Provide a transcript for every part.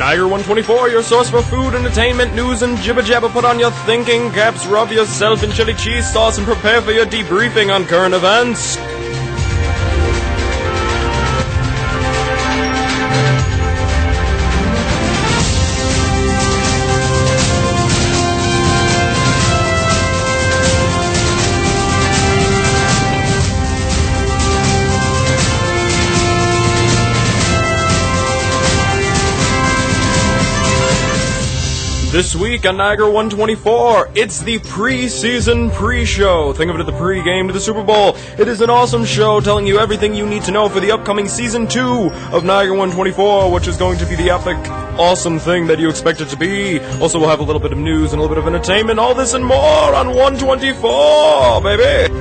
Niagara 124, your source for food, entertainment, news, and jibber-jabber. Put on your thinking caps, rub yourself in chili cheese sauce, and prepare for your debriefing on current events. This week on Niagara 124, it's the Preseason Pre-Show. Think of it as the pre-game to the Super Bowl. It is an awesome show telling you everything you need to know for the upcoming Season 2 of Niagara 124, which is going to be the epic, awesome thing that you expect it to be. Also, we'll have a little bit of news and a little bit of entertainment, all this and more on 124, baby!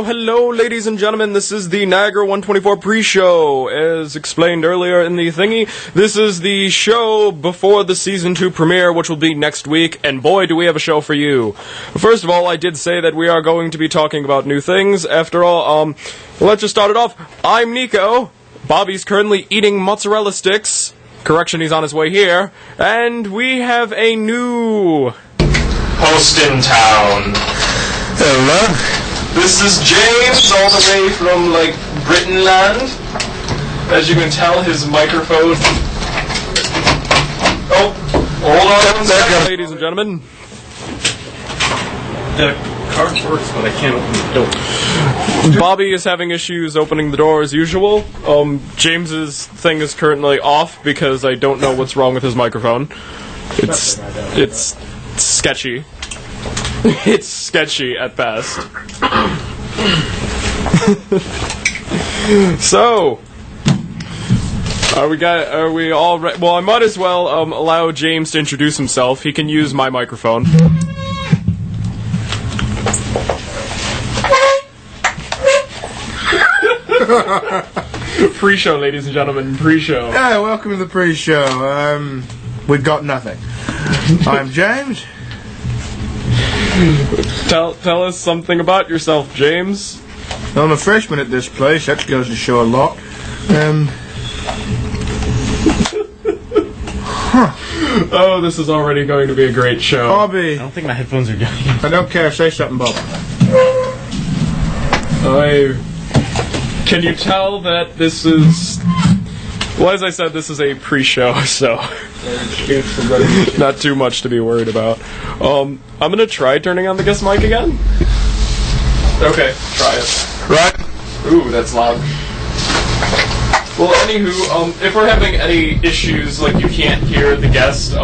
Hello, ladies and gentlemen. This is the Niagara 124 pre-show. As explained earlier in the thingy, this is the show before the Season 2 premiere, which will be next week, and boy, do we have a show for you. First of all, I did say that we are going to be talking about new things. After all, let's just start it off. I'm Nico. Bobby's currently eating mozzarella sticks. Correction, he's on his way here. And we have a new host in town. Hello. This is James, all the way from, Britain land. As you can tell, his microphone... Oh, hold on one second. Ladies and gentlemen. The card works, but I can't open the door. Bobby is having issues opening the door as usual. James's thing is currently off because I don't know what's wrong with his microphone. It's sketchy. It's sketchy at best. So, are we all ready? Well, I might as well allow James to introduce himself. He can use my microphone. Pre-show, ladies and gentlemen, pre-show. Yeah, welcome to the pre-show. We've got nothing. I'm James. Tell us something about yourself, James. I'm a freshman at this place. That goes to show a lot. Oh, this is already going to be a great show. Bobby. I don't think my headphones are going. I don't care. Say something, Bob. Can you tell that this is... Well, as I said, this is a pre-show, so... not too much to be worried about. I'm gonna try turning on the guest mic again. Okay, try it. Right. Ooh, that's loud. Well, anywho, if we're having any issues, like you can't hear the guest,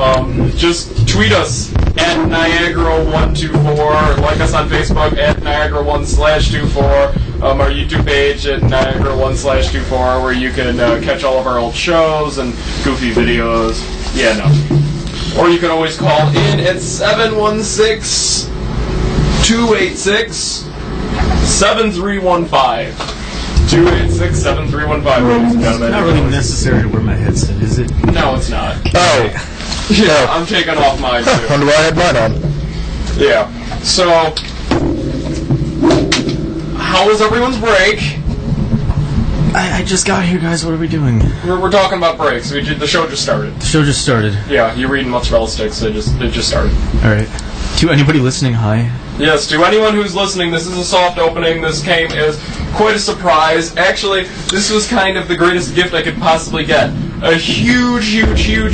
just tweet us at Niagara124, like us on Facebook at Niagara1/24, our YouTube page at Niagara1/24, where you can catch all of our old shows and goofy videos. Yeah, no. Or you can always call in at 716-286-7315. 286-7315, ladies and gentlemen. It's not really necessary to wear my headset, is it? No, it's not. Oh. Yeah, I'm taking off mine, too. Wonder why I had mine on. Yeah. So, how was everyone's break? I just got here, guys. What are we doing? We're talking about breaks. The show just started. The show just started. Yeah, you're reading mozzarella sticks. It just started. All right. To anybody listening, hi. Yes, to anyone who's listening, this is a soft opening. This came as quite a surprise. Actually, this was kind of the greatest gift I could possibly get. A huge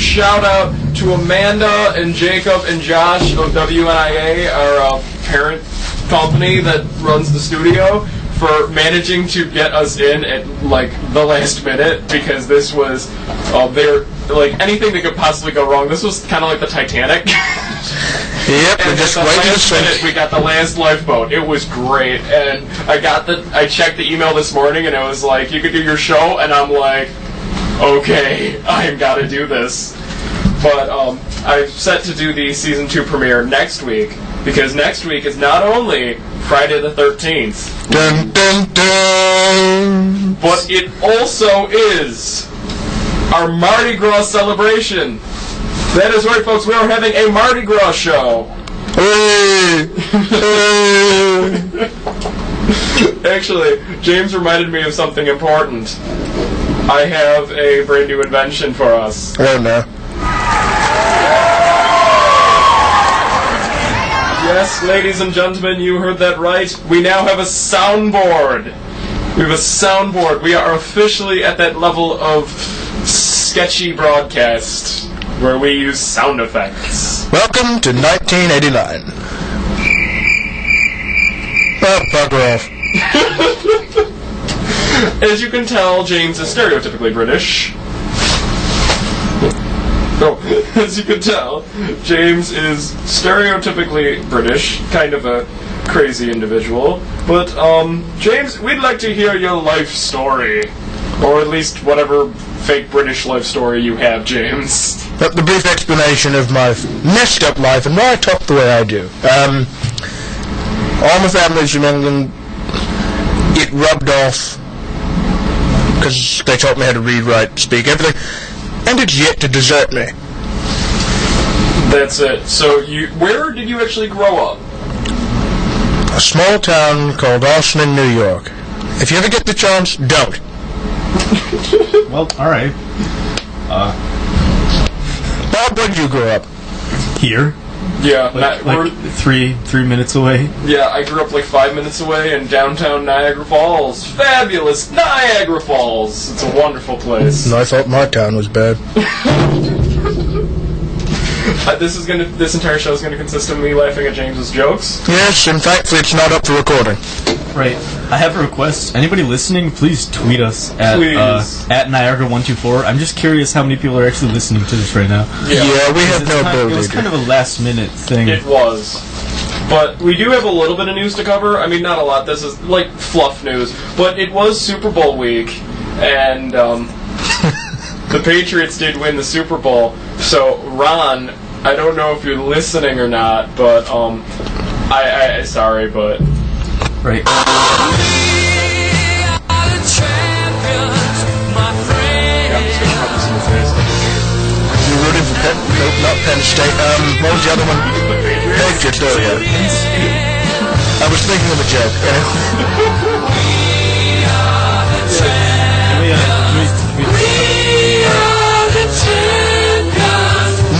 shout out to Amanda and Jacob and Josh of WNIA, our parent company that runs the studio, for managing to get us in at like the last minute, because this was like anything that could possibly go wrong. This was kind of like the Titanic. Yep, And we're just at the waiting last minute, we got the last lifeboat. It was great, and I checked the email this morning, and it was like, you could do your show, and I'm like, okay, I've got to do this. But I've set to do the season 2 premiere next week, because next week is not only Friday the 13th, dun, dun, dun. but it also is our Mardi Gras celebration. That is right, folks. We are having a Mardi Gras show. Hey. Hey. Actually, James reminded me of something important. I have a brand new invention for us. Oh no. Yes, ladies and gentlemen, you heard that right. We now have a soundboard. We have a soundboard. We are officially at that level of sketchy broadcast where we use sound effects. Welcome to 1989. Oh, bugger off. As you can tell, James is stereotypically British. Oh, as you can tell, James is stereotypically British, kind of a crazy individual. But, James, we'd like to hear your life story. Or at least whatever fake British life story you have, James. The brief explanation of my messed up life and why I talk the way I do. All my family's from England. It rubbed off because they taught me how to read, write, speak, everything. And it's yet to desert me. That's it. So, where did you actually grow up? A small town called Austin in New York. If you ever get the chance, don't. Well, alright. Bob, where did you grow up? Here? Yeah, Like 3 minutes away. yeah, I grew up like 5 minutes away in downtown Niagara Falls. Fabulous Niagara Falls! It's a wonderful place. And I thought my town was bad. This entire show is gonna consist of me laughing at James's jokes. Yes, and thankfully it's not up for recording. Right. I have a request. Anybody listening, please tweet us at Niagara124. I'm just curious how many people are actually listening to this right now. Yeah, we have no ability. It was kind of a last minute thing. It was. But we do have a little bit of news to cover. I mean, not a lot. This is like fluff news. But it was Super Bowl week, and the Patriots did win the Super Bowl. So, Ron, I don't know if you're listening or not, but I sorry, but... Right. Yeah, I'm just gonna put this in the face. You're rooting for Penn? Nope, not Penn State. What was the other one? Patriots, oh yeah. I was thinking of a joke,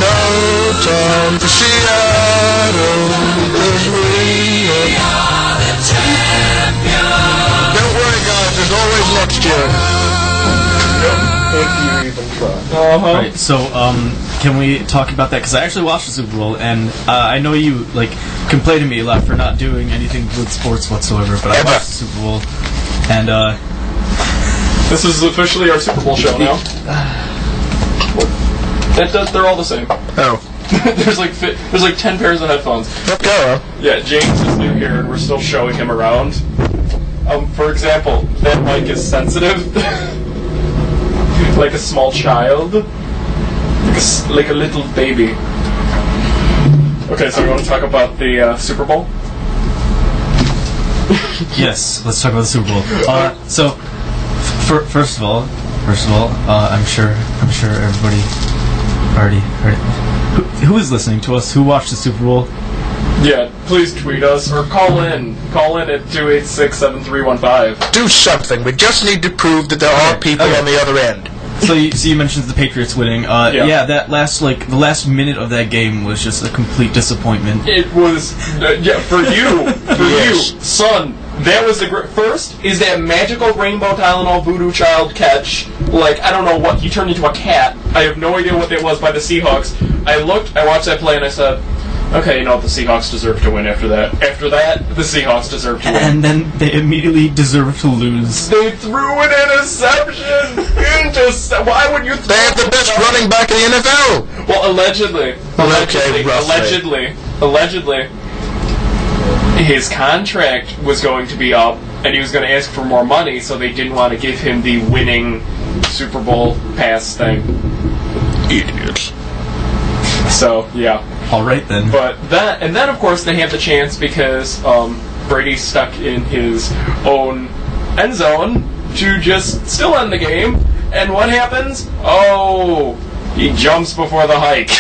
No time for Seattle, 'cause we are the champions. Don't worry, guys, there's always next year. If you even try. Right, so, can we talk about that? Because I actually watched the Super Bowl, and I know you, complain to me a lot for not doing anything with sports whatsoever, but I watched the Super Bowl, and, this is officially our Super Bowl show now. They're all the same. Oh. there's like 10 pairs of headphones. Let's go. Yeah, James is new here, and we're still showing him around. For example, that mic is sensitive, like a small child, like a little baby. Okay, so we want to talk about the Super Bowl. yes, let's talk about the Super Bowl. So, first of all, I'm sure everybody already heard it. Who is listening to us? Who watched the Super Bowl? Yeah, please tweet us or call in. Call in at 286-7315. Do something. We just need to prove that there are people on the other end. So you mentioned the Patriots winning. Yeah, that the last minute of that game was just a complete disappointment. It was, for you, son. That was the first is that magical rainbow Tylenol voodoo child catch. I don't know what, he turned into a cat. I have no idea what that was by the Seahawks. I watched that play, and I said, okay, you know what, the Seahawks deserve to win after that. After that, the Seahawks deserve to win. And then they immediately deserve to lose. They threw an interception! Why would you throw They have the best running back in the NFL. Well, allegedly, his contract was going to be up, and he was going to ask for more money, so they didn't want to give him the winning Super Bowl pass thing. Idiots. So, yeah. Alright then. But that, and then of course they have the chance because Brady's stuck in his own end zone to just still end the game. And what happens? Oh, he jumps before the hike.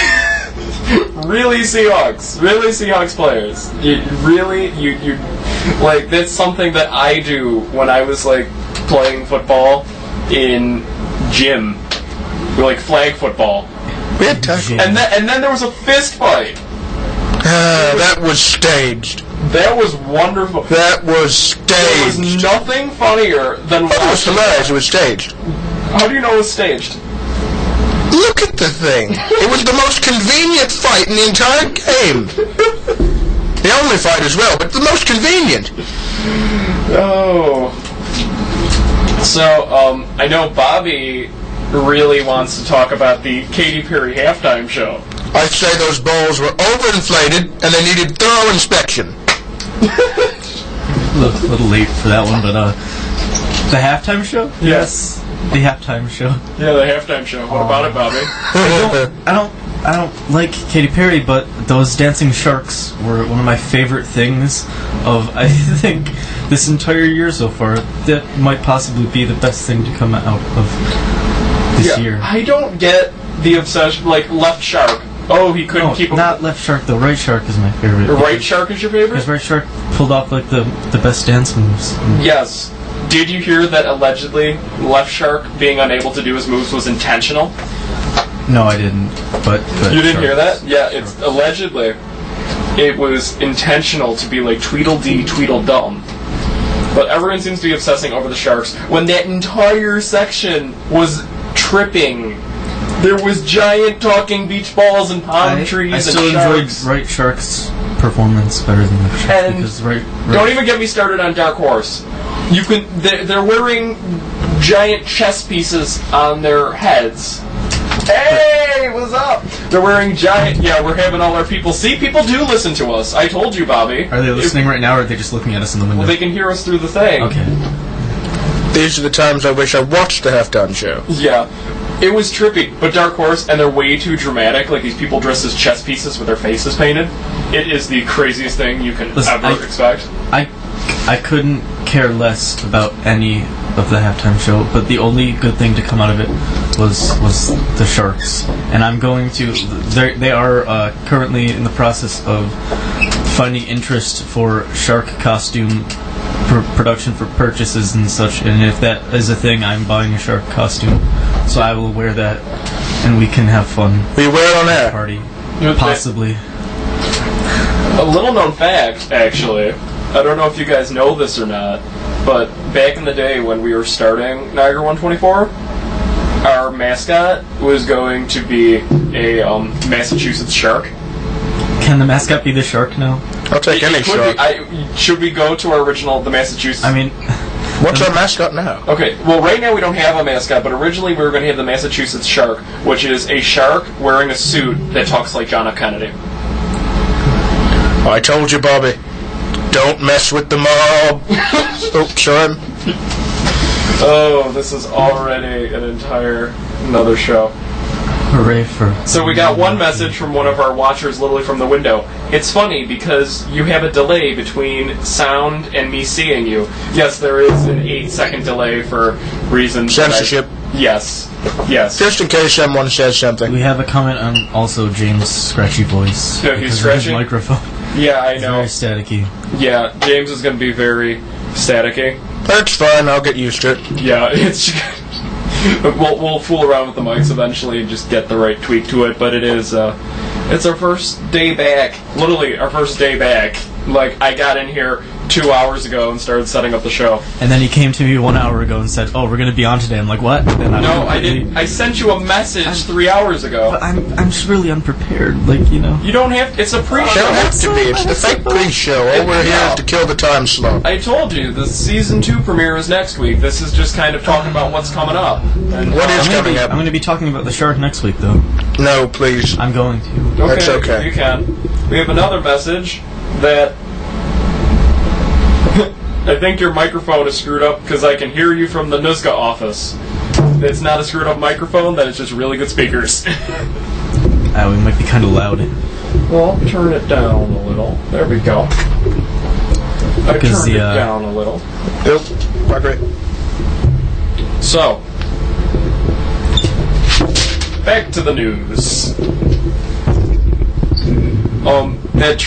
Really Seahawks players. You like, that's something that I do when I was like playing football in gym, like flag football. We had tackle. And then there was a fist fight. That was staged. That was wonderful. That was staged. There was nothing funnier than It was hilarious. It was staged. How do you know it was staged? Look at the thing. It was the most convenient fight in the entire game. The only fight as well, but the most convenient. Oh. So, I know Bobby really wants to talk about the Katy Perry halftime show. I'd say those balls were overinflated and they needed thorough inspection. A little late for that one, but the halftime show? Yes. The halftime show. Yeah, the halftime show. What about it, Bobby? I don't like Katy Perry, but those dancing sharks were one of my favorite things of, I think, this entire year so far. That might possibly be the best thing to come out of this year. I don't get the obsession, like Left Shark. Oh, he couldn't keep him. Not Left Shark though. Right Shark is my favorite. Right Shark is your favorite? Because Right Shark pulled off like the best dance moves. Yes. Did you hear that allegedly Left Shark being unable to do his moves was intentional? No, I didn't. But you didn't hear that? Yeah, it's allegedly it was intentional to be like Tweedledee, Tweedledum. But everyone seems to be obsessing over the sharks when that entire section was tripping. There was giant talking beach balls and palm trees and sharks. I still enjoyed Right Shark's performance better than Left Shark. And because don't even get me started on Dark Horse. They're wearing giant chess pieces on their heads. Hey, what's up? They're wearing giant... Yeah, we're having all our people... See, people do listen to us. I told you, Bobby. Are they listening right now, or are they just looking at us in the window? Well, they can hear us through the thing. Okay. These are the times I wish I watched the halftime show. Yeah. It was trippy, but Dark Horse, and they're way too dramatic, like these people dressed as chess pieces with their faces painted. It is the craziest thing you can ever expect. I couldn't care less about any of the halftime show, but the only good thing to come out of it was the sharks. And I'm going to... They are currently in the process of finding interest for shark costume production for purchases and such, and if that is a thing, I'm buying a shark costume, so I will wear that and we can have fun. We wear it on air. Party. Possibly. A little known fact, actually, I don't know if you guys know this or not, but back in the day when we were starting Niagara 124, our mascot was going to be a Massachusetts shark. Can the mascot be the shark now? I'll take any shark. Should we go to our original, the Massachusetts? I mean... What's our mascot now? Okay, well, right now we don't have a mascot, but originally we were going to have the Massachusetts shark, which is a shark wearing a suit that talks like John F. Kennedy. I told you, Bobby. Don't mess with the mob. Oops, sorry. Oh, this is already another show. Hooray for... So we got one message from one of our watchers literally from the window. It's funny because you have a delay between sound and me seeing you. Yes, there is an 8-second delay for reasons... Censorship. Yes. Just in case someone says something. We have a comment on also James' scratchy voice. No, he's scratchy? His microphone. Yeah, I know. It's very staticky. Yeah, James is going to be very staticky. That's fine, I'll get used to it. Yeah, it's... we'll fool around with the mics eventually and just get the right tweak to it, but it is, it's our first day back. Literally, our first day back. Like, I got in here 2 hours ago and started setting up the show. And then he came to me 1 hour ago and said, "Oh, we're going to be on today." I'm like, "What?" And No, I didn't. I sent you a message 3 hours ago. But I'm just really unprepared. Like, you know. You don't have. It's a pre-show. Don't have to be. It's the fake pre-show. All we're here is to kill the time slot. I told you the season 2 premiere is next week. This is just kind of talking about what's coming up. And What is coming up? I'm going to be talking about the shark next week, though. No, please. I'm going to. Okay, That's okay. You can. We have another message that I think your microphone is screwed up because I can hear you from the Nuzga office. It's not a screwed up microphone, that it's just really good speakers. We might be kind of loud. Well, turn it down a little. There we go. I Because turned it down a little. Yep. Great. So, back to the news. That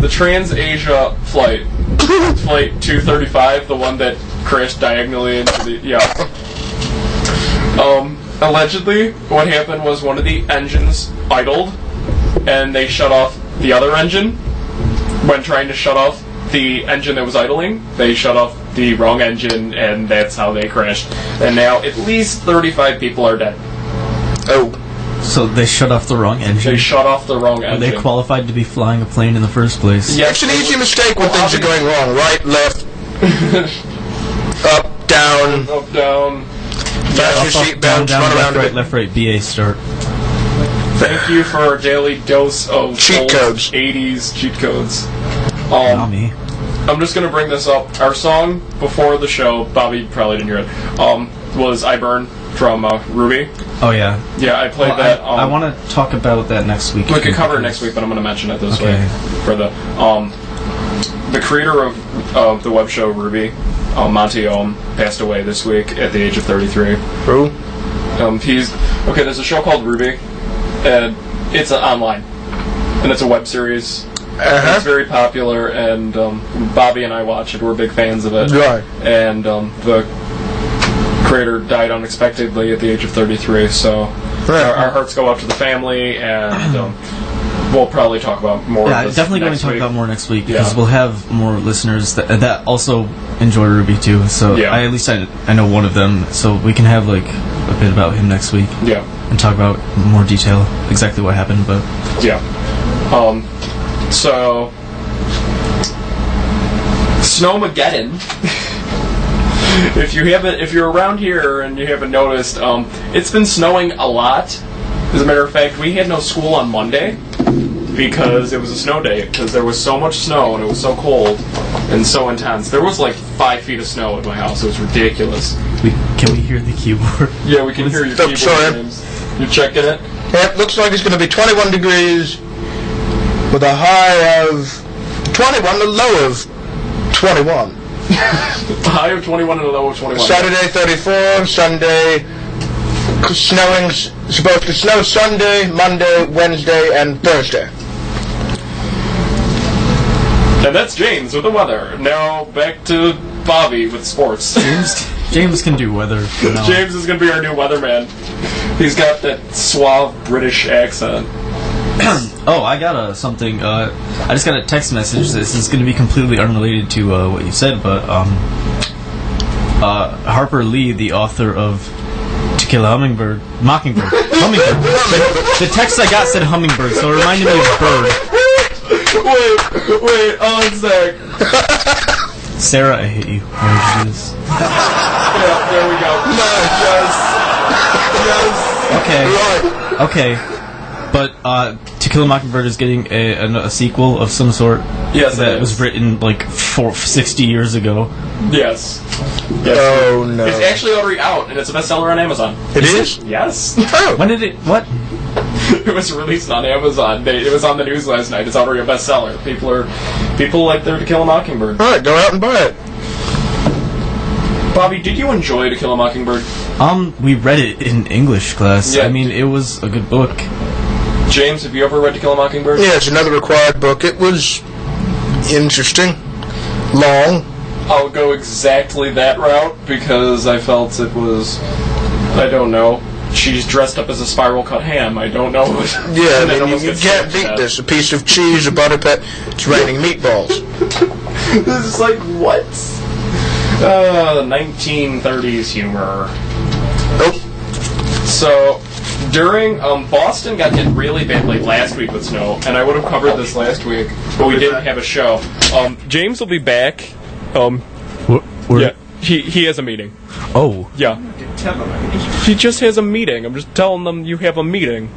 the TransAsia flight 235, the one that crashed diagonally into the, allegedly, what happened was one of the engines idled, and they shut off the other engine. When trying to shut off the engine that was idling, they shut off the wrong engine, and that's how they crashed. And now at least 35 people are dead. Oh. So they shut off the wrong engine. They shut off the wrong Are engine. they qualified to be flying a plane in the first place? Yeah. It's an easy mistake when things are going wrong. Right, left, up, down, Up, down. fasten your seatbelts, down, run around left, a right, bit. left, right, BA start. Thank you for our daily dose of Cheat old codes. 80s cheat codes. Not me. I'm just going to bring this up. Our song before the show, Bobby probably didn't hear it, was I Burn from Ruby. Oh, yeah. Yeah, I played Well, that. I want to talk about that next week. We could cover it next week, but I'm going to mention it this Okay. way. For the creator of the web show Ruby, Monty Ohm, passed away this week at the age of 33. Who? There's a show called Ruby, and it's online, and it's a web series. Uh-huh. It's very popular, and Bobby and I watch it. We're big fans of it. Right. And the creator died unexpectedly at the age of 33, so our hearts go out to the family, and we'll probably talk about more of this definitely going to next talk week. about more next week, because Yeah. we'll have more listeners that also enjoy Ruby, too. So Yeah. at least I know one of them, so we can have, like, a bit about him next week. Yeah. And talk about in more detail exactly what happened, but... Yeah. So... Snowmageddon. If you're around here and you haven't noticed, it's been snowing a lot. As a matter of fact, we had no school on Monday because it was a snow day, because there was so much snow and it was so cold and so intense. There was like 5 feet of snow at my house. It was ridiculous. Can we hear the keyboard? Yeah, we can hear your keyboard sorry. names. You're checking it? Yep, looks like it's going to be 21 degrees with a high of 21, a low of 21. High of 21 and a low of 21. Saturday 34, Sunday snowing's supposed to snow Sunday, Monday, Wednesday, and Thursday. And that's James with the weather. Now back to Bobby with sports. James can do weather. from now on. James is going to be our new weatherman. He's got that suave British accent. Oh, I got something. I just got a text message. This is going to be completely unrelated to what you said, but Harper Lee, the author of To Kill a Mockingbird. The text I got said hummingbird, so it reminded me of bird. Wait, Zach. Sarah, I hate you. Emojis. Yeah, there we go. Yes. Okay. But To Kill a Mockingbird is getting a sequel of some sort. Yes, that it was is. written like 60 years ago. Yes. Oh, no. It's actually already out, and it's a bestseller on Amazon. It is? Yes. Oh. When did it? What? It was released on Amazon. It was on the news last night. It's already a bestseller. People like their To Kill a Mockingbird. Alright, go out and buy it. Bobby, did you enjoy To Kill a Mockingbird? We read it in English class. Yeah. I mean, it was a good book. James, have you ever read To Kill a Mockingbird? Yeah, it's another required book. It was interesting. Long. I'll go exactly that route because I felt it was, I don't know, she's dressed up as a spiral cut ham. I don't know. Yeah, I mean, you can't beat this. A piece of cheese, a butter pet, it's raining meatballs. This is like, what? 1930s humor. Nope. So, during, Boston got hit really badly last week with snow, and I would have covered this last week, but we didn't have a show. James will be back. Yeah, he has a meeting. Oh. Yeah. He just has a meeting. I'm just telling them you have a meeting.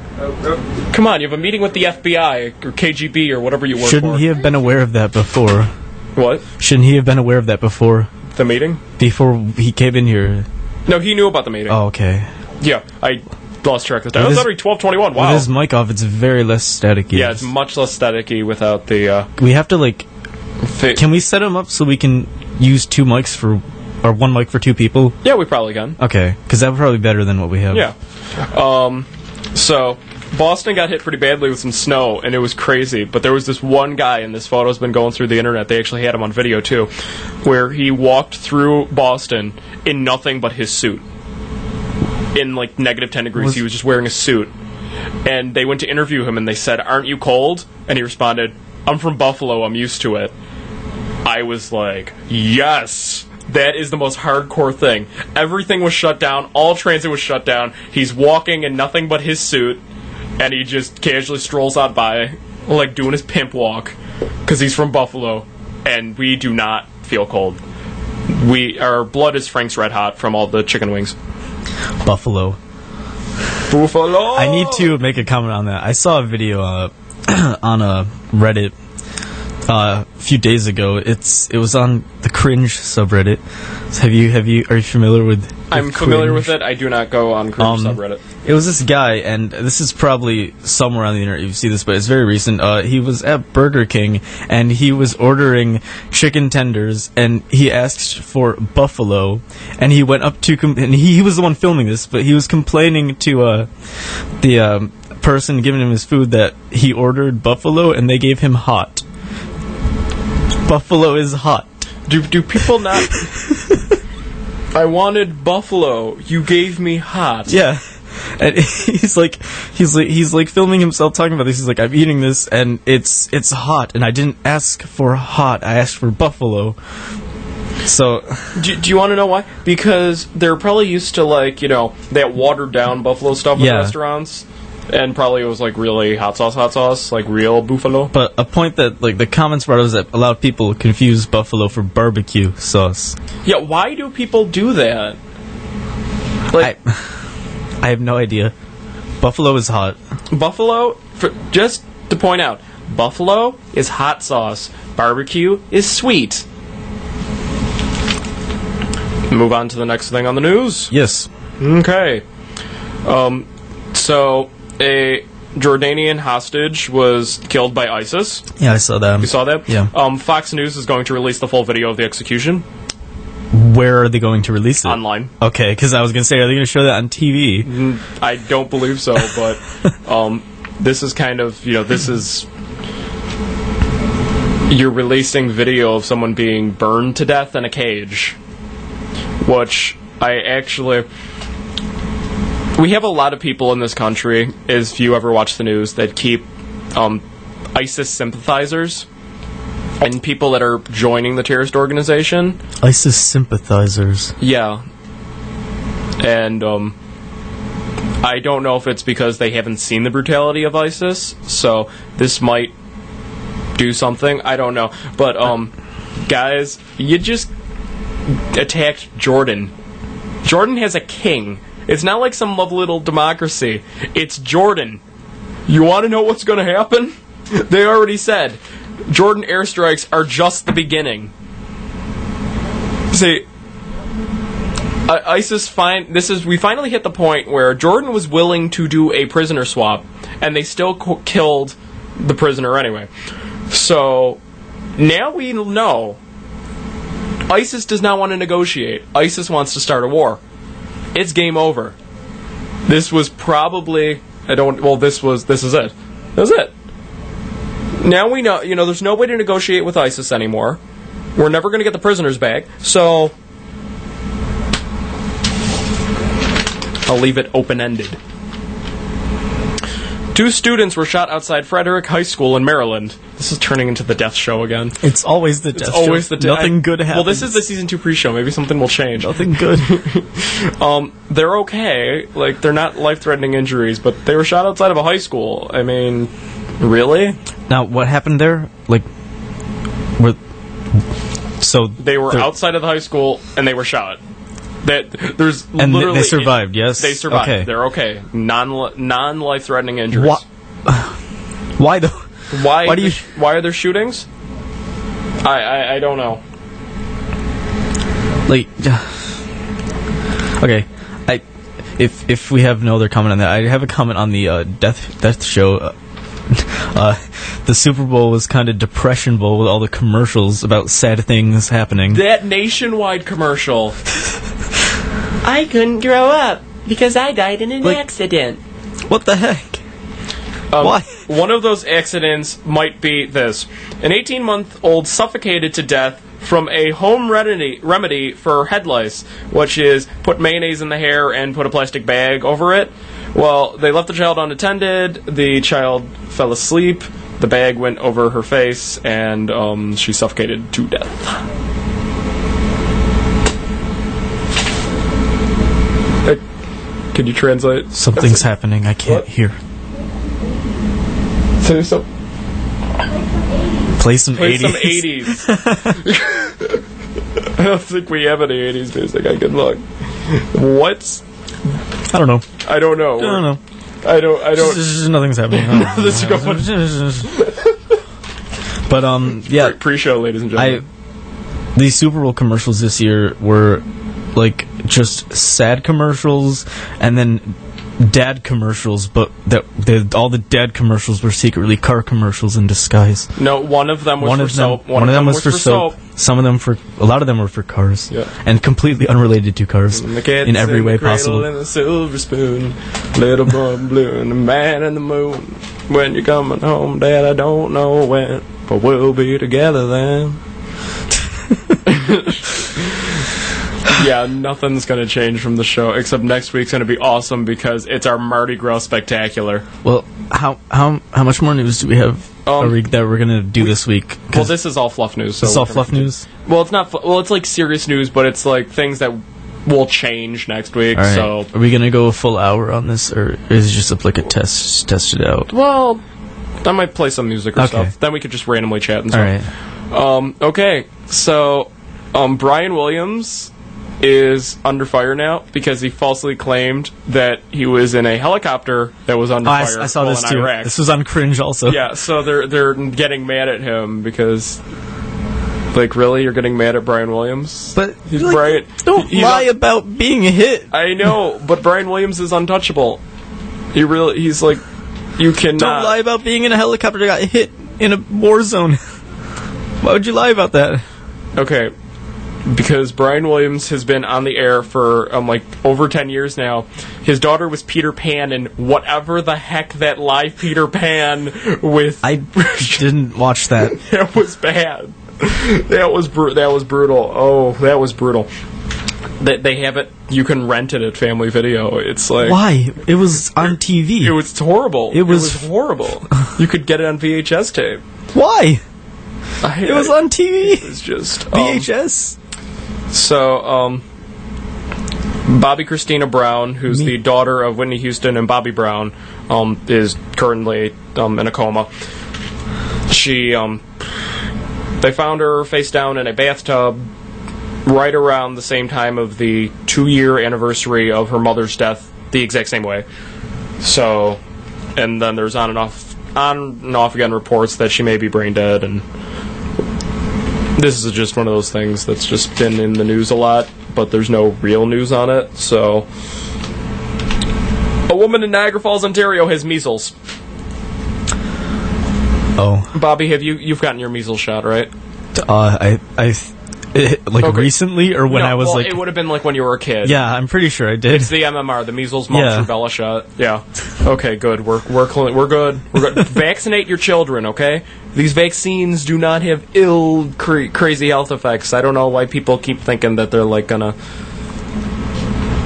Come on, you have a meeting with the FBI or KGB or whatever you work for. Shouldn't he have been aware of that before? What? Shouldn't he have been aware of that before? The meeting? Before he came in here. No, he knew about the meeting. Oh, okay. Yeah, I lost track of the time. It was already 12:21. Wow. With his mic off, it's very less staticky. Yeah, it's much less staticky without the. We have to can we set him up so we can use two mics or one mic for two people? Yeah, we probably can. Okay, because that would probably be better than what we have. Yeah. So Boston got hit pretty badly with some snow, and it was crazy. But there was this one guy, and this photo's been going through the internet. They actually had him on video too, where he walked through Boston in nothing but his suit. In like negative 10 degrees, he was just wearing a suit. And they went to interview him, and they said, "Aren't you cold?" And he responded, "I'm from Buffalo. I'm used to it." I was like, yes. That is the most hardcore thing. Everything was shut down. All transit was shut down. He's walking in nothing but his suit, and he just casually strolls on by, like doing his pimp walk, because he's from Buffalo, and we do not feel cold. Our blood is Frank's Red Hot from all the chicken wings. Buffalo. I need to make a comment on that. I saw a video on Reddit a few days ago. It was on the Cringe subreddit. Are you familiar with I'm familiar with it. I do not go on Cringe subreddit. It was this guy, and this is probably somewhere on the internet you see this, but it's very recent. He was at Burger King, and he was ordering chicken tenders, and he asked for buffalo, and he went up to and he was the one filming this, but he was complaining to the person giving him his food that he ordered buffalo, and they gave him hot. Buffalo is hot. Do people not? I wanted buffalo. You gave me hot. Yeah, and he's like filming himself talking about this. He's like, I'm eating this, and it's hot, and I didn't ask for hot. I asked for buffalo. So, do you want to know why? Because they're probably used to that watered down buffalo stuff in restaurants. And probably it was really hot sauce, like real buffalo. But a point that the comments brought up is that a lot of people confuse buffalo for barbecue sauce. Yeah, why do people do that? I have no idea. Buffalo is hot. Buffalo, just to point out, buffalo is hot sauce. Barbecue is sweet. Move on to the next thing on the news. Yes. Okay. So a Jordanian hostage was killed by ISIS. Yeah, I saw that. You saw that? Yeah. Fox News is going to release the full video of the execution. Where are they going to release it? Online. Okay, because I was going to say, are they going to show that on TV? I don't believe so, but this is kind of, this is... You're releasing video of someone being burned to death in a cage. Which I actually... We have a lot of people in this country, if you ever watch the news, that keep ISIS sympathizers and people that are joining the terrorist organization. ISIS sympathizers? Yeah. And I don't know if it's because they haven't seen the brutality of ISIS, so this might do something. I don't know. But, guys, you just attacked Jordan. Jordan has a king. It's not like some lovely little democracy. It's Jordan. You want to know what's going to happen? They already said Jordan airstrikes are just the beginning. See, ISIS we finally hit the point where Jordan was willing to do a prisoner swap, and they still killed the prisoner anyway. So now we know ISIS does not want to negotiate. ISIS wants to start a war. It's game over. This was probably... this is it. That's it. Now we know, there's no way to negotiate with ISIS anymore. We're never going to get the prisoners back. So... I'll leave it open-ended. 2 students were shot outside Frederick High School in Maryland. This is turning into the death show again. It's always the death show. It's always the death. Nothing good happens. Well, this is the season 2 pre-show. Maybe something will change. Nothing good. They're okay. Like, they're not life-threatening injuries, but they were shot outside of a high school. I mean, really? Now, what happened there? Like, they were outside of the high school and they were shot. There's and literally they survived. Yes, they survived. Okay. They're okay. Non-life-threatening injuries. Why though? Why are there shootings? I don't know. Like, okay, if we have no other comment on that, I have a comment on the death show. The Super Bowl was kind of Depression Bowl with all the commercials about sad things happening. That nationwide commercial. I couldn't grow up because I died in an accident. What the heck? Why? One of those accidents might be this. An 18-month-old suffocated to death from a home remedy for head lice, which is put mayonnaise in the hair and put a plastic bag over it. Well, they left the child unattended. The child fell asleep. The bag went over her face, and she suffocated to death. Can you translate? Something's happening. I can't hear. Say so. Play some 80s. Some 80s. I don't think we have any 80s music. I can look. What? I don't know. I don't know. I don't. Just nothing's happening. Let's go. But yeah. Pre-show, ladies and gentlemen. These Super Bowl commercials this year were like just sad commercials, and then dad commercials, but all the dad commercials were secretly car commercials in disguise. No, one of them was for soap. One of them was for soap. A lot of them were for cars. Yeah. And completely unrelated to cars in every way possible. And a silver spoon, little boy blue, and the man in the moon. When you're coming home, Dad, I don't know when, but we'll be together then. Yeah, nothing's going to change from the show, except next week's going to be awesome because it's our Mardi Gras Spectacular. Well, how much more news do we have that we're going to do this week? Well, this is all fluff news. This is all fluff news? Well, it's not. Well, it's like serious news, but it's like things that will change next week. Right. So, are we going to go a full hour on this, or is it just like a test it out? Well, I might play some music or stuff. Then we could just randomly chat and stuff. All right. Okay, so Brian Williams is under fire now because he falsely claimed that he was in a helicopter that was under fire. I saw this too. Iraq. This was on Cringe also. Yeah, so they're getting mad at him because, like, really, you're getting mad at Brian Williams? But he's Brian. Don't lie about being hit. I know, but Brian Williams is untouchable. He's like, you cannot. Don't lie about being in a helicopter that got hit in a war zone. Why would you lie about that? Okay. Because Brian Williams has been on the air for like over 10 years now. His daughter was Peter Pan, and whatever the heck that live Peter Pan with. I didn't watch that. That was bad. That was brutal. Oh, that was brutal. They have it. You can rent it at Family Video. It's like, why? It was on TV. It was horrible. It was horrible. You could get it on VHS tape. Why? It was on TV. It was just VHS. So, Bobby Christina Brown, who's the daughter of Whitney Houston and Bobby Brown, is currently in a coma. They found her face down in a bathtub right around the same time of the 2-year anniversary of her mother's death, the exact same way. So, and then there's on and off again reports that she may be brain dead, and this is just one of those things that's just been in the news a lot, but there's no real news on it. So, a woman in Niagara Falls, Ontario has measles. Oh, Bobby, you've gotten your measles shot, right? Recently, or when I was like, it would have been like when you were a kid. Yeah, I'm pretty sure I did. It's the MMR, the measles, mumps, rubella shot. Yeah. Okay, good. We're good. We're good. Vaccinate your children, okay? These vaccines do not have crazy health effects. I don't know why people keep thinking that they're like gonna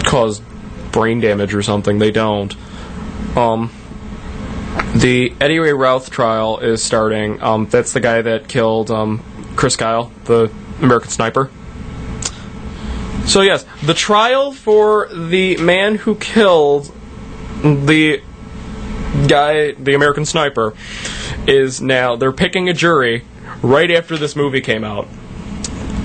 cause brain damage or something. They don't. The Eddie Ray Routh trial is starting. That's the guy that killed Chris Kyle, the American sniper. So yes, the trial for the man who killed the guy, the American sniper, is now, they're picking a jury right after this movie came out.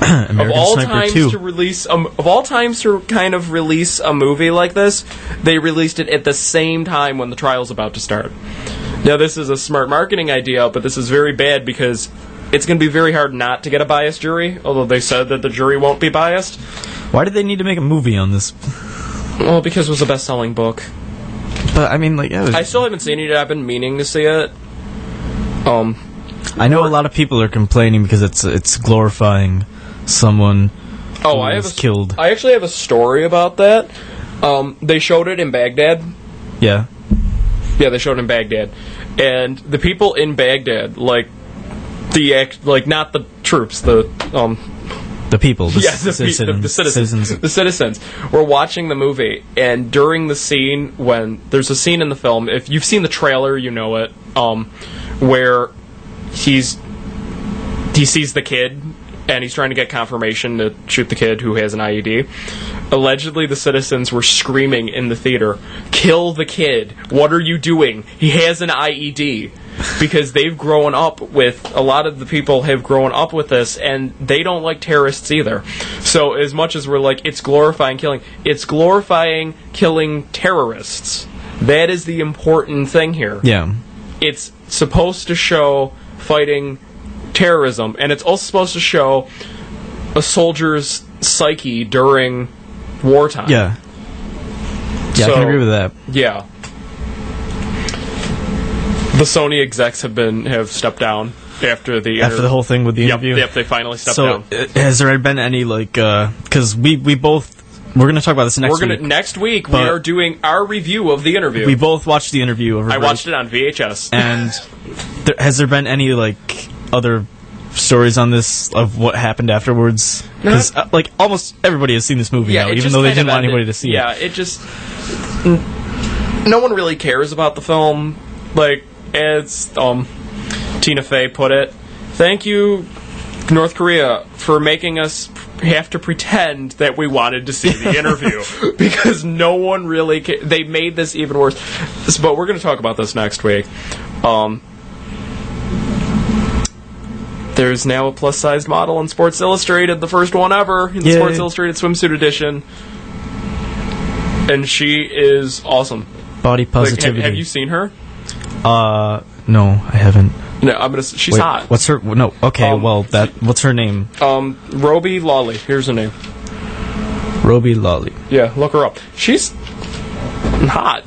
American Of all Sniper times 2. to release, of all times to kind of release a movie like this, they released it at the same time when the trial's about to start. Now, this is a smart marketing idea, but this is very bad because it's going to be very hard not to get a biased jury, although they said that the jury won't be biased. Why did they need to make a movie on this? Well, because it was a best-selling book. But I mean, like, yeah, I still haven't seen it. I've been meaning to see it. I know a lot of people are complaining because it's glorifying someone who was killed. I actually have a story about that. They showed it in Baghdad. Yeah. Yeah, they showed it in Baghdad. And the people in Baghdad, like not the troops, the people, the citizens. The citizens were watching the movie, and during the scene when there's a scene in the film, if you've seen the trailer, you know it, where he sees the kid and he's trying to get confirmation to shoot the kid who has an IED. Allegedly, the citizens were screaming in the theater, "Kill the kid! What are you doing? He has an IED." Because they've grown up with, a lot of the people have grown up with this, and they don't like terrorists either. So as much as we're like, it's glorifying killing, it's glorifying killing terrorists. That is the important thing here. Yeah. It's supposed to show fighting terrorism, and it's also supposed to show a soldier's psyche during wartime. Yeah. Yeah, I can agree with that. Yeah. The Sony execs have stepped down after the whole thing with the interview. Yep, they finally stepped down. Has there been any because we're going to talk about this next week. Next week we are doing our review of the interview. We both watched the interview. I watched it on VHS. And has there been any other stories on this of what happened afterwards? Because almost everybody has seen this movie now, even though they didn't want anybody to see it. Yeah, it just no one really cares about the film. As Tina Fey put it, thank you, North Korea, for making us have to pretend that we wanted to see the interview. Because no one really they made this even worse. But we're going to talk about this next week. There's now a plus-sized model in Sports Illustrated, the first one ever, in the Sports Illustrated swimsuit edition. And she is awesome. Body positivity. Have you seen her? No, I haven't. No, she's hot. What's her? No, okay. What's her name? Roby Lawley. Here's her name. Roby Lawley. Yeah, look her up. She's hot.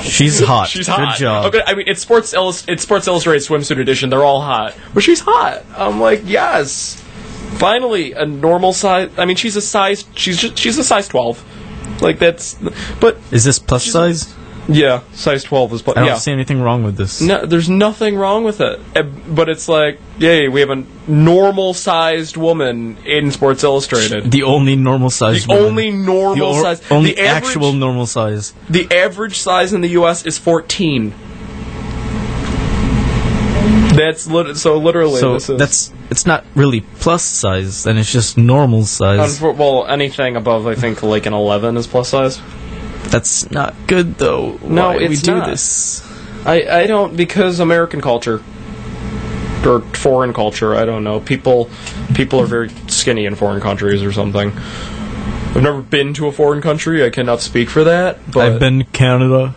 She's hot. She's hot. Good job. Okay, I mean it's Sports Illustrated swimsuit edition. They're all hot, but she's hot. I'm like, yes, finally a normal size. I mean, she's a size 12. Like that's. But is this plus size? Yeah, size 12 is... I don't see anything wrong with this. No, there's nothing wrong with it. But it's like, yay, we have a normal-sized woman in Sports Illustrated. The only normal-sized woman. Only normal size. Only actual normal size. The average size in the U.S. is 14. That's literally... So it's not really plus size, then it's just normal size. Well, anything above, I think, like an 11 is plus size. That's not good, though. No, Why it's we do not. this? I don't, because American culture. Or foreign culture, I don't know. People are very skinny in foreign countries or something. I've never been to a foreign country, I cannot speak for that, but... I've been to Canada.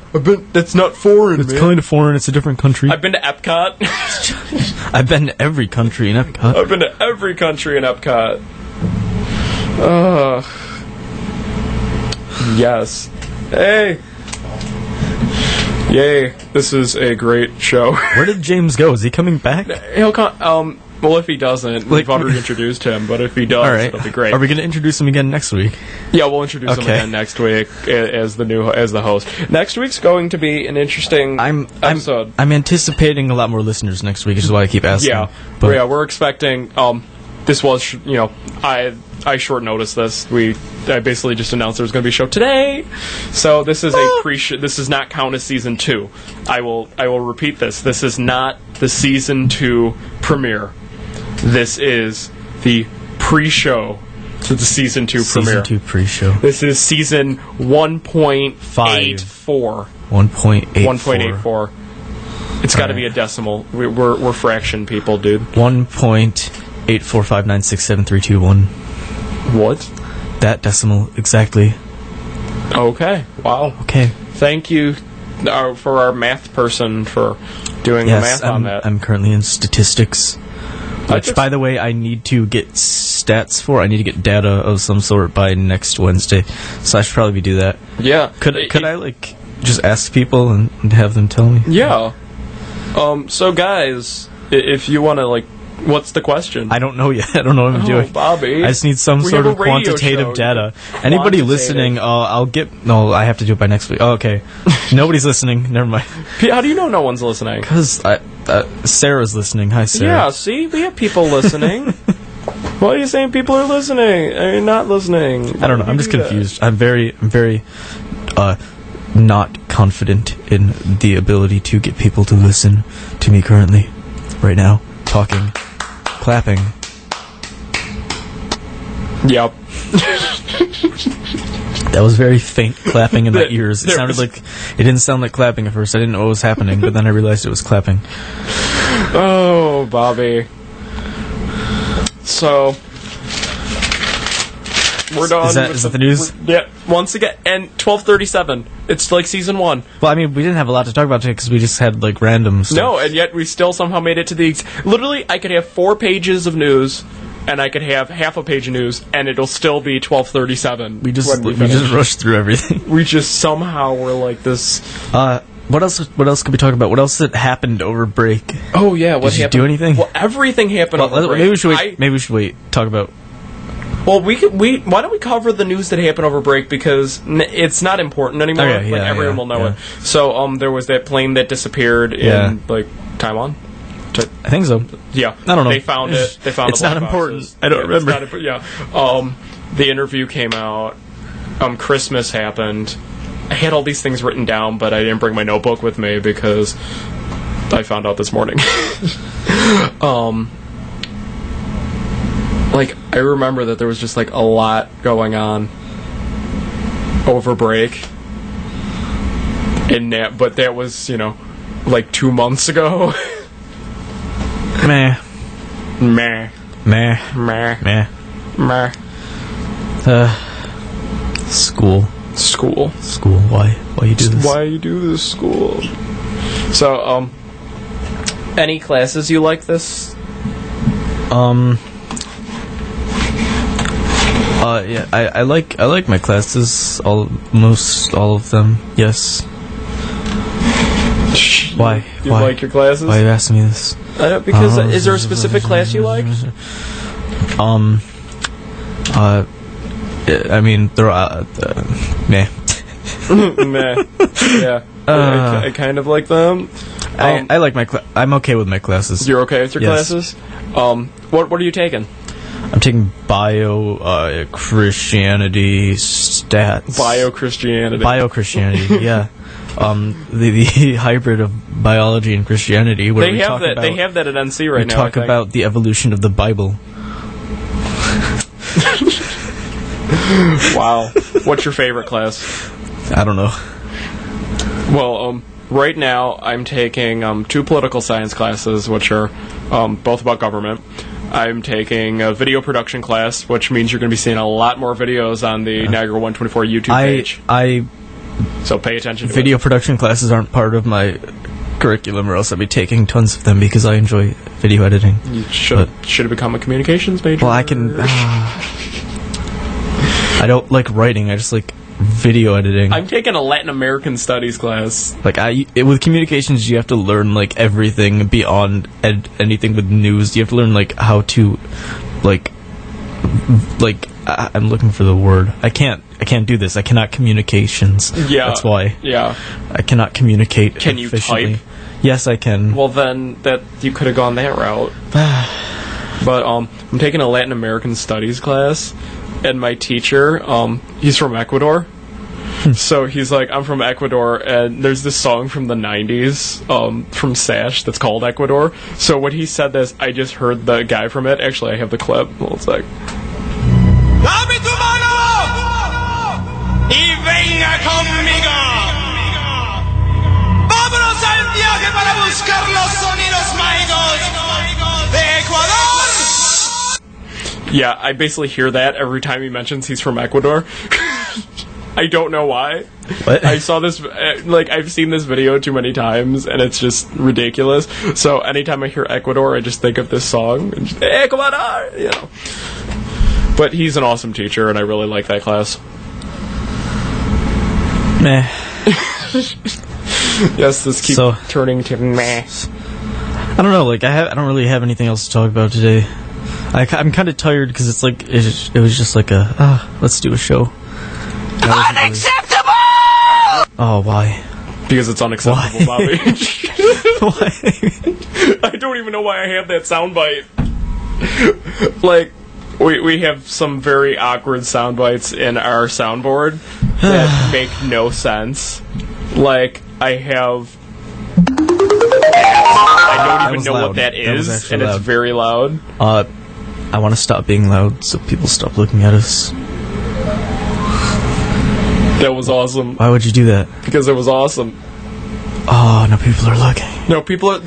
That's not foreign, It's kind of foreign, it's a different country. I've been to Epcot. I've been to every country in Epcot. I've been to every country in Epcot. Yes. Hey! Yay, this is a great show. Where did James go? Is he coming back? He'll come, well, if he doesn't, we've already introduced him, but if he does, all right. It'll be great. Are we going to introduce him again next week? Yeah, we'll introduce him again next week as the host. Next week's going to be an interesting episode. I'm anticipating a lot more listeners next week, which is why I keep asking. Yeah, but we're expecting, this was, I short noticed this. I basically just announced there was going to be a show today. So this is a pre-show. This does not count as season 2. I will repeat this. This is not the season 2 premiere. This is the pre-show to the season 2 premiere. Season 2 pre-show. This is season 1.84. 1.84. It's got to be a decimal. We're fraction people, dude. 1.845967321. What? That decimal exactly. Okay. Wow. Okay. Thank you for our math person for doing the math on that. I'm currently in statistics. Which, by the way, I need to get stats for. I need to get data of some sort by next Wednesday. So I should probably do that. Yeah. Could I, like, just ask people and have them tell me? Yeah. So, guys, if you want to, like, what's the question? I don't know yet. I don't know what I'm doing. Bobby. I just need some sort of quantitative data. Anybody listening, I'll get... No, I have to do it by next week. Oh, okay. Nobody's listening. Never mind. How do you know no one's listening? Because Sarah's listening. Hi, Sarah. Yeah, see? We have people listening. Why are you saying people are listening? Are you not listening? I don't know. I'm just confused. I'm very not confident in the ability to get people to listen to me currently. Right now. Talking. Clapping. Yep. That was very faint clapping in my ears. It sounded like... It didn't sound like clapping at first. I didn't know what was happening, but then I realized it was clapping. Oh, Bobby. So... We're done. Is that the news? Yeah. Once again, and 12:37. It's like season 1. Well, I mean, we didn't have a lot to talk about today because we just had, like, random stuff. No, and yet we still somehow made it to the... Literally, I could have 4 pages of news, and I could have half a page of news, and it'll still be 12:37. We just rushed through everything. We just somehow were like this... What else could we talk about? What else had happened over break? Oh, yeah, what Did happened? you do anything? Well, everything happened over break. Maybe we should wait. Talk about... Well, why don't we cover the news that happened over break, because it's not important anymore. Everyone will know it. So, there was that plane that disappeared in, like, Taiwan? I think so. Yeah. I don't know. They found it. They found it's the not black important. boxes. I don't remember. The interview came out. Christmas happened. I had all these things written down, but I didn't bring my notebook with me because I found out this morning. Like, I remember that there was just, like, a lot going on over break. But that was, like 2 months ago. Meh. Meh. Meh. Meh. Meh. Meh. School. Why you do this? Why you do this, school? So, any classes you like this? Yeah, I like my classes, almost all of them. Yes. Why? You like your classes? Why are you asking me this? Because is there a specific class you like? I mean, there are meh. Meh. Yeah. I kind of like them. I like my I'm okay with my classes. You're okay with your classes? What are you taking? I'm taking bio, Christianity, stats. Bio-Christianity, yeah. The hybrid of biology and Christianity. Where they have that at NC right now. We talk about the evolution of the Bible. Wow. What's your favorite class? I don't know. Well, right now I'm taking 2 political science classes, which are both about government. I'm taking a video production class, which means you're going to be seeing a lot more videos on the Niagara 124 YouTube page. So pay attention to video production classes aren't part of my curriculum, or else I'd be taking tons of them because I enjoy video editing. You should have become a communications major. Well, I can... I don't like writing, I just like video editing. I'm taking a Latin American studies class. Like, with communications, you have to learn, like, everything beyond anything with news. You have to learn, like, how to, like, I'm looking for the word. I can't do this. I cannot communications. Yeah. That's why. Yeah. I cannot communicate Can you efficiently. type? Yes, I can. Well, then, you could have gone that route. But I'm taking a Latin American Studies class, and my teacher, he's from Ecuador. So he's like, I'm from Ecuador, and there's this song from the 90s, from Sash, that's called Ecuador. So when he said this, I just heard the guy from it. Actually, I have the clip. Well, it's like... Dame tu mano y venga conmigo. Vámonos al viaje para buscar los sonidos mágicos de Ecuador. Yeah, I basically hear that every time he mentions he's from Ecuador. I don't know why. What? I saw this, I've seen this video too many times, and it's just ridiculous. So anytime I hear Ecuador, I just think of this song. And just, Ecuador! You know. But he's an awesome teacher, and I really like that class. Meh. Yes, this keeps turning to meh. I don't know, like, I don't really have anything else to talk about today. I'm kind of tired, because it's like, it was just like let's do a show. Unacceptable! Oh, why? Because it's unacceptable, Bobby. Why? I don't even know why I have that soundbite. Like, we have some very awkward sound bites in our soundboard that make no sense. Like, I don't even know loud. what that is, and loud. it's very loud. I want to stop being loud so people stop looking at us. That was awesome. Why would you do that? Because it was awesome. Oh, now people are looking. No, people are...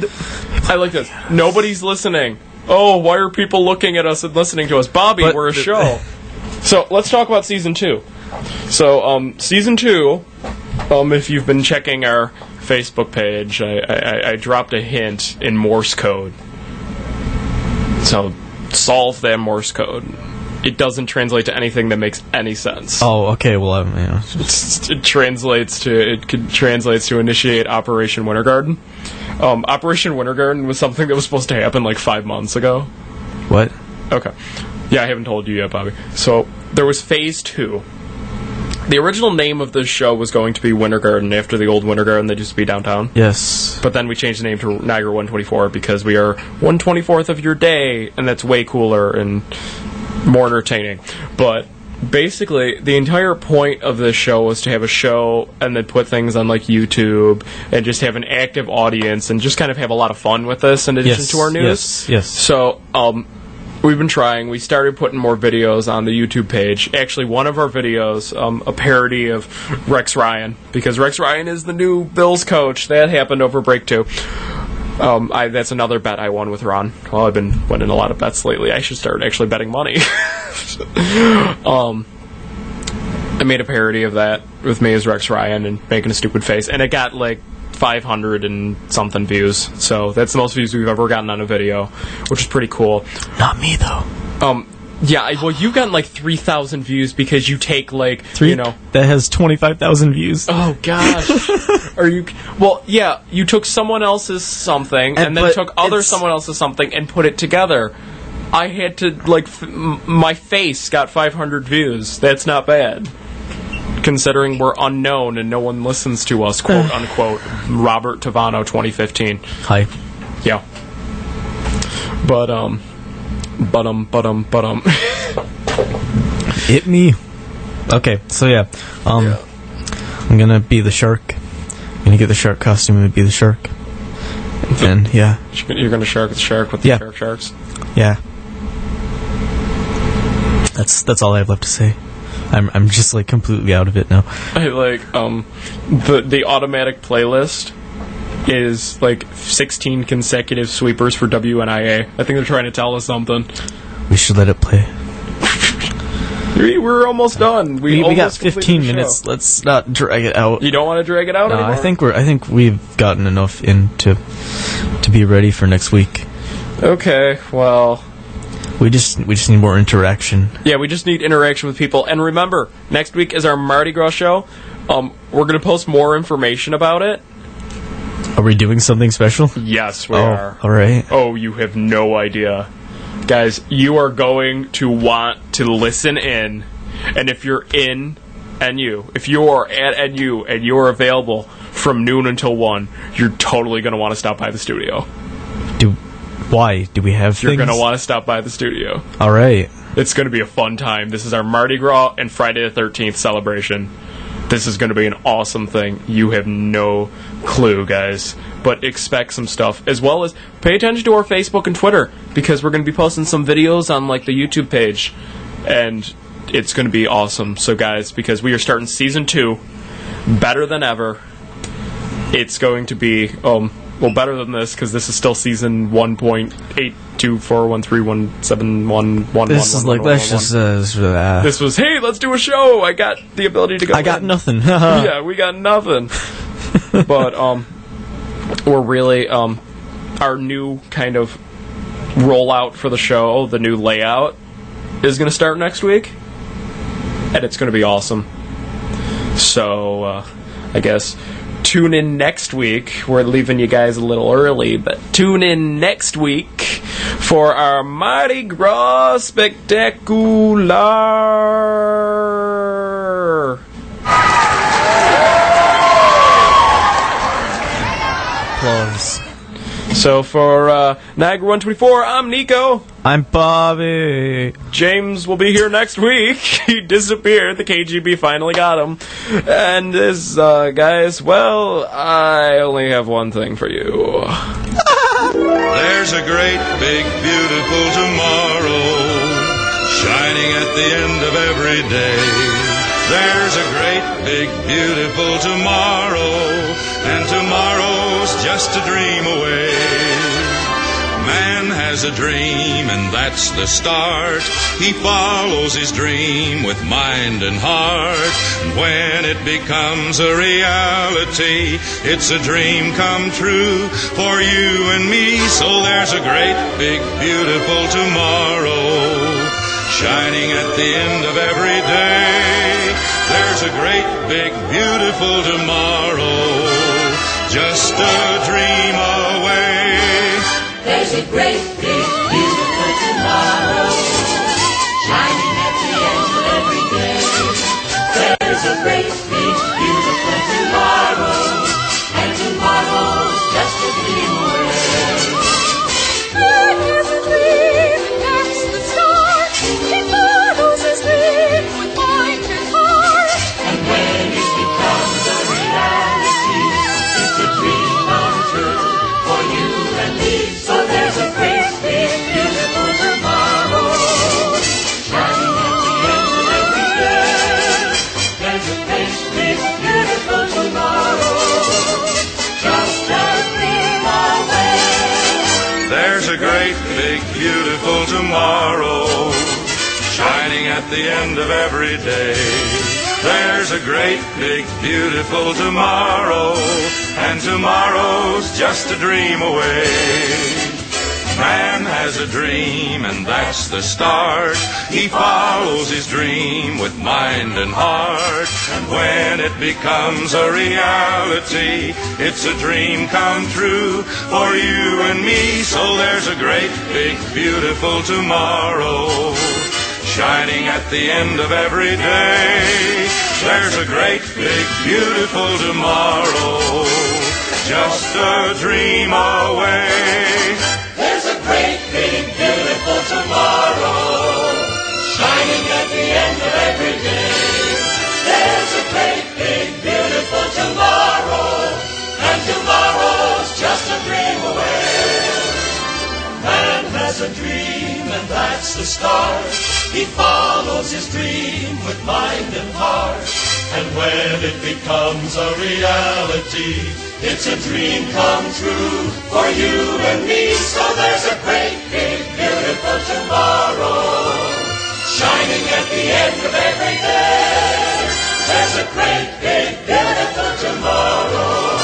I like this. Nobody's listening. Oh, why are people looking at us and listening to us? Bobby, we're a show. So, let's talk about Season 2. So, Season 2, if you've been checking our Facebook page, I dropped a hint in Morse code. So, solve that Morse code. It doesn't translate to anything that makes any sense. Oh, okay, well, It translates to initiate Operation Winter Garden. Operation Winter Garden was something that was supposed to happen like 5 months ago. What? Okay. Yeah, I haven't told you yet, Bobby. So, there was Phase 2. The original name of this show was going to be Winter Garden after the old Winter Garden that used to be downtown. Yes. But then we changed the name to Niagara 124 because we are 1/24th of your day, and that's way cooler and more entertaining. But basically, the entire point of this show was to have a show and then put things on like YouTube and just have an active audience and just kind of have a lot of fun with this in addition to our news. Yes. So, we've been trying. We started putting more videos on the YouTube page. Actually, one of our videos, a parody of Rex Ryan, because Rex Ryan is the new Bills coach. That happened over break 2. That's another bet I won with Ron. Well, I've been winning a lot of bets lately. I should start actually betting money. I made a parody of that with me as Rex Ryan and making a stupid face, and it got like 500 and something views. So that's the most views we've ever gotten on a video, which is pretty cool. Not me, though. Yeah, well, you've gotten like 3,000 views because you take like, That has 25,000 views. Oh, gosh. Are you... Well, yeah, you took someone else's something and then took someone else's something and put it together. I had to, like, my face got 500 views. That's not bad. Considering we're unknown and no one listens to us, quote unquote. Robert Tavano, 2015. Hi. Yeah. But, Hit me. Okay, so yeah. I'm gonna be the shark. I'm gonna get the shark costume and be the shark. And yeah. You're gonna shark the shark with the shark sharks? Yeah. That's all I have left to say. I'm just like completely out of it now. I like the automatic playlist is like 16 consecutive sweepers for WNIA. I think they're trying to tell us something. We should let it play. We're almost done. We got 15 minutes. Let's not drag it out. You don't want to drag it out anymore? I think we've gotten enough in to be ready for next week. Okay, well, we just need more interaction. Yeah, we just need interaction with people. And remember, next week is our Mardi Gras show. We're going to post more information about it. Are we doing something special? Yes, we are. All right. Oh, you have no idea. Guys, you are going to want to listen in. And if you're in NU, if you are at NU and you're available from noon until 1, you're totally going to want to stop by the studio. Why? Do we have You're things? going to want to stop by the studio. All right. It's going to be a fun time. This is our Mardi Gras and Friday the 13th celebration. This is going to be an awesome thing. You have no clue, guys. But expect some stuff. As well as pay attention to our Facebook and Twitter, because we're going to be posting some videos on like the YouTube page. And it's going to be awesome. So, guys, because we are starting Season 2, better than ever. It's going to be... better than this, because this is still season 1.824131711. This is like, let's just... This was, hey, let's do a show! I got the ability to go I got nothing. Yeah, we got nothing. But, we're really, our new kind of rollout for the show, the new layout, is going to start next week. And it's going to be awesome. So, I guess... tune in next week. We're leaving you guys a little early, but tune in next week for our Mardi Gras Spectacular. Applause. So for Niagara 124, I'm Nico. I'm Bobby. James will be here next week. He disappeared. The KGB finally got him. And this, guys, well, I only have one thing for you. There's a great, big, beautiful tomorrow shining at the end of every day. There's a great, big, beautiful tomorrow, and tomorrow's just a dream away. Man has a dream, and that's the start. He follows his dream with mind and heart. And when it becomes a reality, it's a dream come true for you and me. So there's a great, big, beautiful tomorrow shining at the end of every day. There's a great, big, beautiful tomorrow, just a dream away. There's a great, big, beautiful tomorrow, shining at the end of every day. There's a great, big, beautiful tomorrow, and tomorrow's just a dream away. Man has a dream, that's the start. He follows his dream with mind and heart. And when it becomes a reality, it's a dream come true for you and me. So there's a great, big, beautiful tomorrow, shining at the end of every day. There's a great, big, beautiful tomorrow, just a dream away. There's a great, big, beautiful tomorrow shining at the end of every day. There's a great, big, beautiful tomorrow, and tomorrow's just a dream away. Man has a dream, and that's the start. He follows his dream with mind and heart. And when it becomes a reality, it's a dream come true for you and me. So there's a great, big, beautiful tomorrow shining at the end of every day. There's a great, big, beautiful tomorrow, just a dream away. There's a great, big, beautiful tomorrow, shining at the end of every day. There's a great, big, beautiful tomorrow, and tomorrow's just a dream away. Man has a dream, and that's the start. He follows his dream with mind and heart. And when it becomes a reality, it's a dream come true for you and me. So there's a great, big, beautiful tomorrow, shining at the end of every day. There's a great, big, beautiful tomorrow,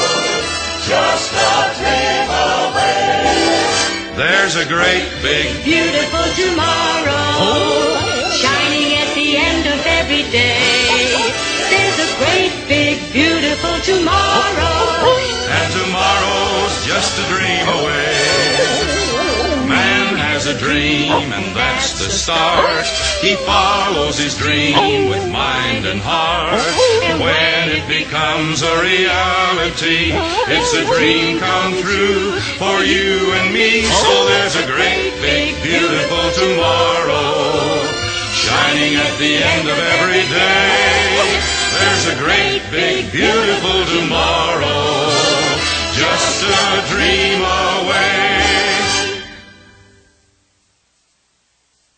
just a dream away. There's a great, big, beautiful tomorrow, shining at the end of every day. There's a great, big, beautiful tomorrow, and tomorrow's just a dream away. Man has a a dream, and that's the start. He follows his dream with mind and heart. When it becomes a reality, it's a dream come true for you and me. So there's a great, big, beautiful tomorrow shining at the end of every day. There's a great, big, beautiful tomorrow, just a dream away.